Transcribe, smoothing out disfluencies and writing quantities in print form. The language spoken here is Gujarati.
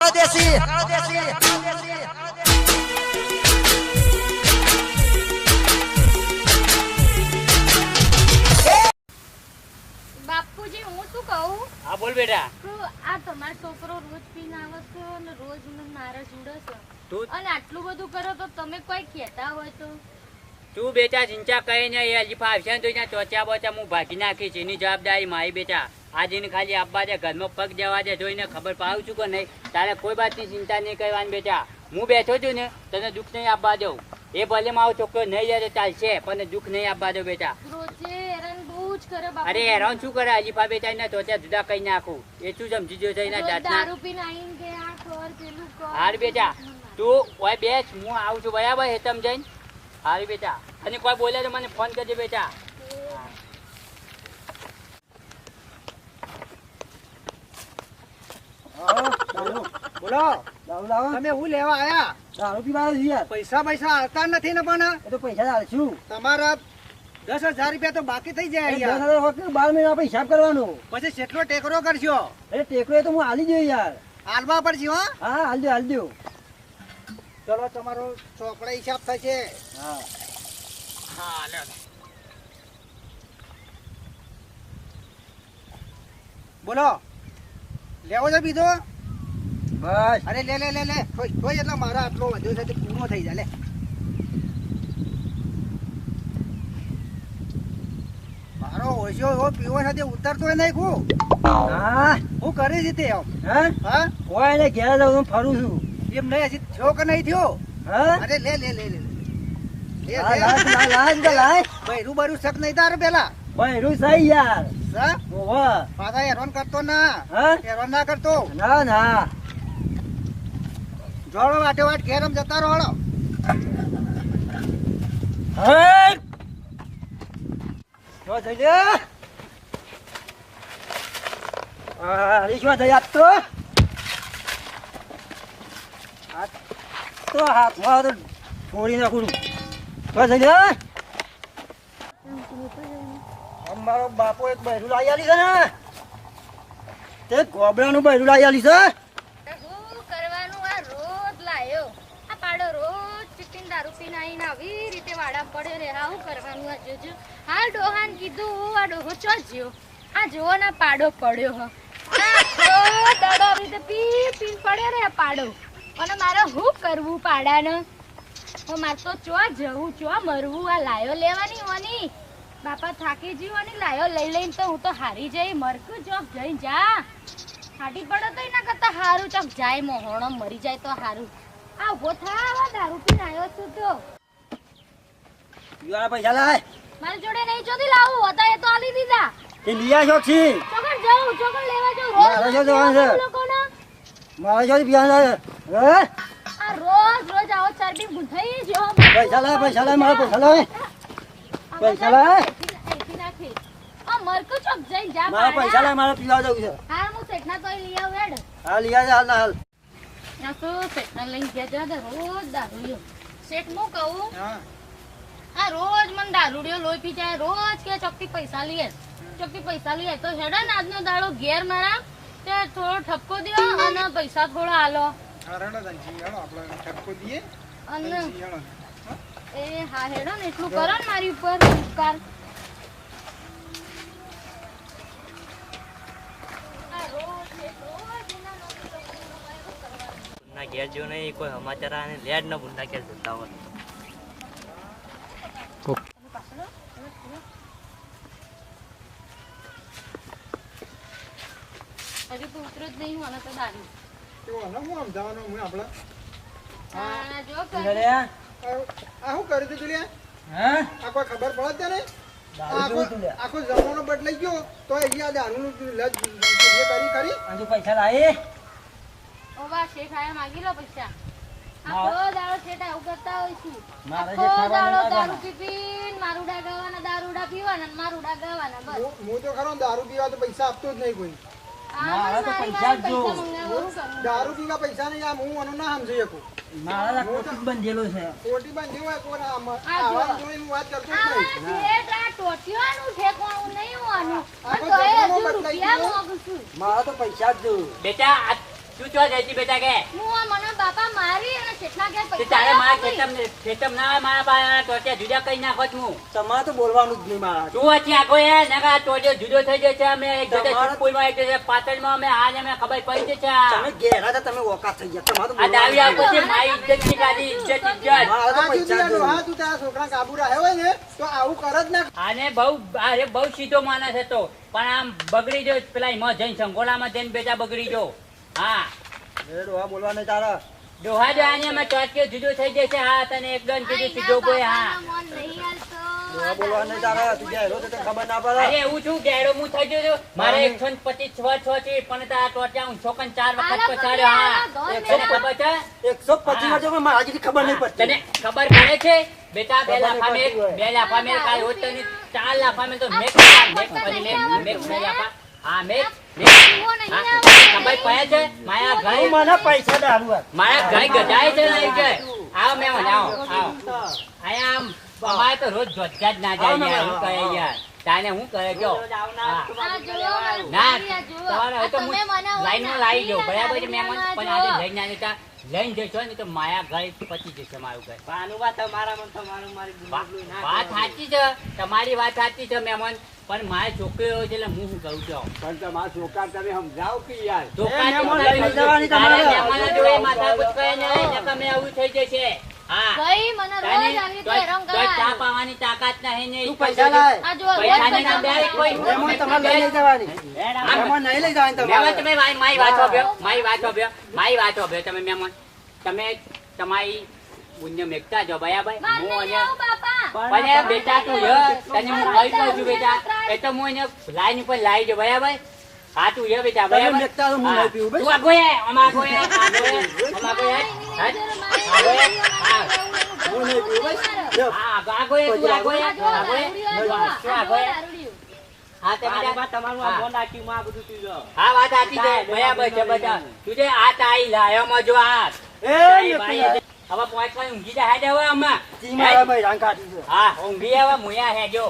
પકડો દેશી બાપુજી હું શું કહું? હા બોલ બેટા. તો આ તમારો છોકરો રોજ પીને આવે છે અને રોજ મારા જોડે છે તું અને આટલું બધું કરો તો તમે કોઈ કહેતા હોય તો તું બેટા ચિંતા કરી ને હજી ફાવશે ને તો ત્યાં ચોચા બોચા હું ભાગી નાખીશ એની જવાબદારી મારી બેટા. આજે ખાલી આપવા દે ઘરમાં પગ જવા દે જોઈને ખબર પાડું છું કે નહીં તારે કોઈ વાતની ચિંતા નહીં કરવાની બેટા. હું બેઠો છું ને તને દુઃખ નહીં આપવા દઉં. એ ભલે મારો છોકરો નહીં જાય તો ચાલશે પણ દુઃખ નહીં આપવા દઉં બેટા. રોજે હેરાન બહુ જ કરે બાપુ. અરે હેરાન શું કરે અલીફા બેટા ને ચોચા જુદા કઈ નાખું એ શું સમજી ગયો છે એના જાતના. દારૂ પીને આવીને કે આ કર પેલું કર. હાર બેટા તું ઓય બેસ હું આવું છું બરાબર હેતમ જઈને. હાર બેટા અને કોઈ બોલે તો મને ફોન કરજે બેટા. બોલો તમે હું લેવા આયા? દારૂ પીવા યાર પૈસા આવતા નથી ને પણ એ તો પૈસા આલશું તમારા 10,000 રૂપિયા તો બાકી થઈ જાય યાર. 10,000 વખત 12 મહિના આપણે હિસાબ કરવાનો. પછી કેટલો ટેકરો કરશો? અરે ટેકરો એ તો હું આલી દઉં યાર. હાલવા પડશે હો. હા હાલ દો ચલો તમારો ચોપડા હિસાબ થશે. હા હા લે બોલો લેવો છે બીજો? બસ અરે લે લે લે લે કોઈ એટલે મારા આટલો વધ્યો છે તે પૂરો થઈ જાય લે. મારો ઓછો એવો પીવો છે તે ઉતરતો નહીં કુ. હા હું કરી છે તે આમ? હા હા કોઈ ને ઘેર જાઉં હું ફરું છું. એમ નહીં હજી થયો કે નહીં થયો? હા અરે લે લે લે લે લાય બૈરું બારું શક નહીં તારે પેલા બૈરું સહી યાર. હા ઓવા પાછા હેરાન કરતો ના. હા હેરાન ના કરતો. ના ના જોડો વાટે વાટ ઘેરમ જતા રહો. હે જો જઈ લે રીશ્વર જઈ આપતો તો હાથમાં તો છોડી નાખું તો જઈ લે. મારો બાપો એક બૈરું લાવી આલી છે ને તે ગોબડાનું બૈરું લાવી આલી છે. શું કરવાનું આ રોજ લાયો આ પાડો રોજ ચીટીન દારૂ પીને આવીને આવી રીતે વાડા પડે રે. આવું કરવાનું આ જોજો. હાલ ડોહાન કીધું આ ડોહો ચો જ્યો આ જોવો ને પાડો પડ્યો હ. આ દાડો આવી રીતે પી પી પડે રે આ પાડો અને મારે શું કરવું પાડાને? મારે તો ચો જવું ચો મરવું આ લાયો લેવાની હોની. બાપા થાકી જીવાની લાયો લઈ લઈને તો હું તો હારી જઈ મરકું ચોક જઈ જા હાટી પડે તો એના કરતા હારું ચોક જાય મોહણો મરી જાય તો હારું. આ ઉભો થા દારૂ પીને આવ્યો છું તો યુવાના પૈસા લાય. મારી જોડે નહીં ચોથી લાવું હતા એ તો આલી દીધા. તે લીયા છો છી ચોકડ જાઉં ચોકડ લેવા જાઉં મારા જો જવાનું છે. લોકોને મારા જો પીવાના છે. હે આ રોજ રોજ આવો ચરબી ગુંથાઈ જો. પૈસા લાય મારા પૈસા લાય. પૈસા લાય એથી નાખી આ મરકું ચોક જઈ જા મારા પૈસા લાય મારે પીવા જવું છે. હા હું શેઠના તોય લઈ આવું હેડ. હા લીયા છે હાલ હાલ. ના તો શેઠના લઈને ગયા જા રોજ દારૂ. શેઠ હું કહું હા આ રોજ મને દારૂડિયો લોહી પી જાય રોજ કે ચોકથી પૈસા લઈએ તો હેડે ને આજનો દાડો ઘેર મારા તે થોડો ઠપકો દ્યો અને પૈસા થોડા આલો અને એ હા હેડો ને એટલું કરો ને મારી ઉપર ઉપકાર. ના ઘેર જો નહીં કોઈ સમાચાર આને લેડ ન ભૂલતા ઘેર જતા હોય. હજુ તો ઉતરો જ નહીં મને તો દારૂ. હા જો શું કર કરે? આ શું કર્યું તું લ્યા? હે આ કોઈ ખબર પડે છે ને? દારૂ જોવું તું લે. આખો જમાનો બદલાઈ ગયો તો અહીંયા દારૂનું લજ કરી હજુ પૈસા લાય. ઓવા શેઠ આયા માગી લો પૈસા. હા. આખો દાડો શેઠ આવું કરતા હોય છે. મારે જે આખો ખાવાનું દાડો ના દારૂ ખાવાનું. પીને મારુડા ગાવાના દારૂડા પીવાના ને મારુડા ગાવાના બસ. હું તો ખરો દારૂ પીવા તો પૈસા આપતો જ નહીં કોઈ. મારા તો મારી પૈસા જ પાસે જો. પૈસા મંગાવવાનું કરવું. દારૂ પીવા પૈસા નહીં આમ હું આનું ના સમજી શકું. મારા કોટી બંધેલો છે. ખોટી બાંધી હોય કોઈ ના આમાં. આ જો. આવા જોઈને હું વાત કરતો જ આવા નહીં. શેઠ આ ટોટિયાનું ઠેકાણું નહીં હોવાનું. આખો પણ તોય જમાનો હજુ બદલાઈ રૂપિયા ગયો. માંગુ છું. મારા તો પૈસા જ જો. બેટા તું ચો જઈતી બેટા કે હું આ મને બાપા મારી અને કેટલા ગયા તે પૈસા તારે મારા આપી. ખેતમ ના હોય મારા બાળા ટોટિયા જુદા કરી નાખો છું હું. તમારે તો બોલવાનું જ નહીં મારા તું વચ્ચે આગો યાર નકા ટોટિયો જુદો થઈ જશે અમે એક જગ્યાએ તમારા- સુખપુરમાં એક જગ્યાએ પાટણમાં અમે આજ અમે ખબર પડી જશે આ. તમે ઘેરા હતા તમે ઓકાત થઈ ગયા તમારે તો આ દાવી બોલવાનું આપો છે મારી ઇજ્જત ની ગાડી ઇજ્જત ઇજ્જત મારા તો આ પૈસા તું જ હા તું તારા છોકરા કાબુ રાખ્યો હોય ને તો આવું કર જ ના. આને બહુ સીધો માણસ હતો પણ આમ બગડી જો પેલા એમાં જઈને સંગોલામાં જઈને બેટા બગડી જો હા એ ડોહા બોલવા નહીં તારા ડોહા જો આને અમે ટોટિયો જુદો થઈ જશે હા તને એકદમ કીધું સીધો કોઈ હા મન નહીં હાલતો. ડોહા બોલવા નહીં તારા તું ઘેરો તો તને ખબર ના પડે અરે એવું છું ગેડો હું થઈ ગયો છું મારે 125 છે પણ તારા ટોટિયા હું છોકન 4 વખત પછાડ્યો હા તને ખબર છે 125 માં જો પણ મારા હજી ખબર નહીં પડતી તને ખબર પડે છે બેટા બે ખબર લાફા નહીં મેં પડતી હોય. 2 લાફા મેં કાલ હોત તને 4 લાફા મેં તો મેક મેક લાફા હા મેક ખબર પડે છે માયા તું ઘર મને પૈસા દારૂ આપ. મારા ઘર ગજાય છે ને આવી છે આવો મેં આવો આવો આયા આમ અમારે તો રોજ જોતા જ ના જાય યાર હું કરે યાર તાને હું કરે જો હા આ જુઓ મારું ના ભાઈ, આ જુઓ. તમારે હવે તો આ હું તમે મને લાઈનમાં લાવી દઉં આ બરાબર છે તમે મહેમાન મને પણ આજે જુઓ. લઈને ના જતા લઈને જશો ને તો માયા ઘર પચી જશે મારું ઘર વાત સાચી છે તમારી વાત સાચી છે મહેમાન પણ મારી છોકરીઓ છે એટલે હું શું કરું છું પણ તમારા છોકરા તમે સમજાવો કે યાર છોકરા મહેમાન લઈને જવાની તમારે. મહેમાન જોડે માથાકૂટ કરે ને નકર અમે આવું થઈ જશે હા ભાઈ, મને રોજ તાને આવી રીતે તોય- હેરાન તોય કરાય. ચા પાવાની તાકાત નહીં ને તું પૈસા લાય આ જુઓ, રોજ પૈસાની પૈસા ના બે કોઈ મહેમાન તમારે લઈ નહીં જવાની મહેમાન નહીં લઈ જવાની મહેમાન તમારે તમે મારી વાત સાંભળ્યો મારી વાત સાંભળ્યો તમે મહેમાન તમે તમારી બુન્ય મેકતા જો બરાબર માર હું નહીં અહીંયા આવું બાપા. પણ એ બેટા તું ય તને હું કહી કહું છું બેટા એ તો હું એને લાઈન ઉપર લાવી દઉં બરાબર હા તું ય બેટા તમે બરાબર મેકતા તો હું નહીં પીવું ભાઈ. તું આગો એ અમાગો એ અમાગો એ હું નહીં પીવું ભાઈ લ્યો. હા આગો એ તું આગો એ આ જુઓ, આગો એ દારૂડિયો, આ શું જુઓ, આગો એ દારૂડિયો. હા તમે તમારું હા. આ ફોન રાખી આ બધું પીજો હા વાત સાચી છે બરાબર છે બધા તું જે આ તાઈ લાયોમાં જો આ એ ભાઈ, મેકતા. હવે પોંચમાં ઊંઘી જાય હવે આમાં જી મારા ભાઈ રાંગ કાઢી છે હા ઊંઘી હવે મુયા હેજો